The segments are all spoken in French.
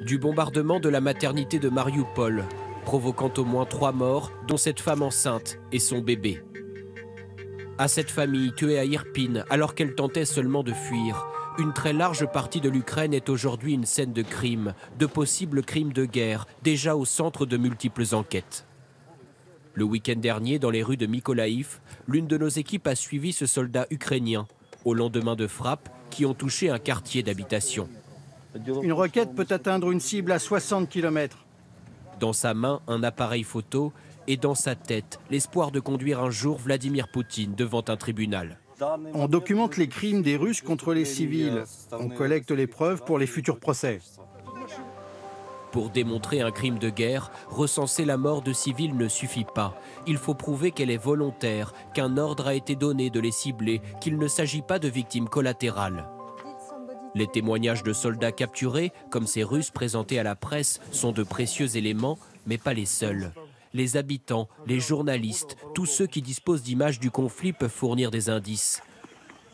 Du bombardement de la maternité de Mariupol, provoquant au moins 3 morts, dont cette femme enceinte et son bébé. À cette famille tuée à Irpin alors qu'elle tentait seulement de fuir, une très large partie de l'Ukraine est aujourd'hui une scène de crimes, de possibles crimes de guerre, déjà au centre de multiples enquêtes. Le week-end dernier, dans les rues de Mykolaïv, l'une de nos équipes a suivi ce soldat ukrainien, au lendemain de frappes qui ont touché un quartier d'habitation. Une roquette peut atteindre une cible à 60 km. Dans sa main, un appareil photo et dans sa tête, l'espoir de conduire un jour Vladimir Poutine devant un tribunal. On documente les crimes des Russes contre les civils. On collecte les preuves pour les futurs procès. Pour démontrer un crime de guerre, recenser la mort de civils ne suffit pas. Il faut prouver qu'elle est volontaire, qu'un ordre a été donné de les cibler, qu'il ne s'agit pas de victimes collatérales. Les témoignages de soldats capturés, comme ces Russes présentés à la presse, sont de précieux éléments, mais pas les seuls. Les habitants, les journalistes, tous ceux qui disposent d'images du conflit peuvent fournir des indices.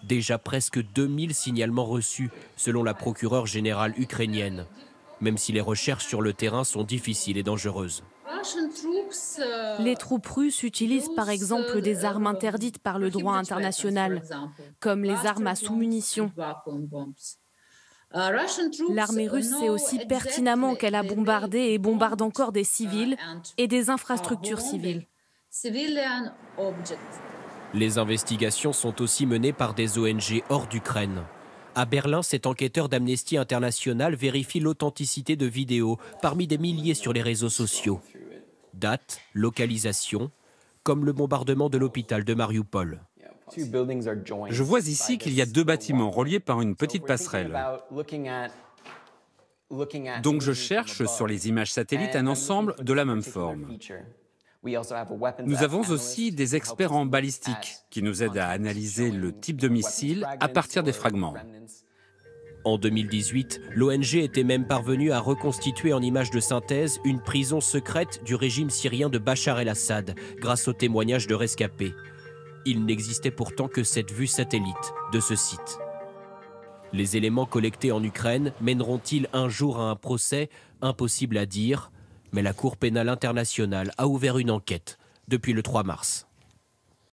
Déjà presque 2000 signalements reçus, selon la procureure générale ukrainienne, même si les recherches sur le terrain sont difficiles et dangereuses. Les troupes russes utilisent par exemple des armes interdites par le droit international, comme les armes à sous-munitions. L'armée russe sait aussi pertinemment qu'elle a bombardé et bombarde encore des civils et des infrastructures civiles. Les investigations sont aussi menées par des ONG hors d'Ukraine. À Berlin, cet enquêteur d'Amnesty International vérifie l'authenticité de vidéos parmi des milliers sur les réseaux sociaux. Date, localisation, comme le bombardement de l'hôpital de Mariupol. Je vois ici qu'il y a 2 bâtiments reliés par une petite passerelle. Donc je cherche sur les images satellites un ensemble de la même forme. Nous avons aussi des experts en balistique qui nous aident à analyser le type de missile à partir des fragments. En 2018, l'ONG était même parvenue à reconstituer en images de synthèse une prison secrète du régime syrien de Bachar el-Assad grâce aux témoignages de rescapés. Il n'existait pourtant que cette vue satellite de ce site. Les éléments collectés en Ukraine mèneront-ils un jour à un procès? Impossible à dire, mais la Cour pénale internationale a ouvert une enquête depuis le 3 mars.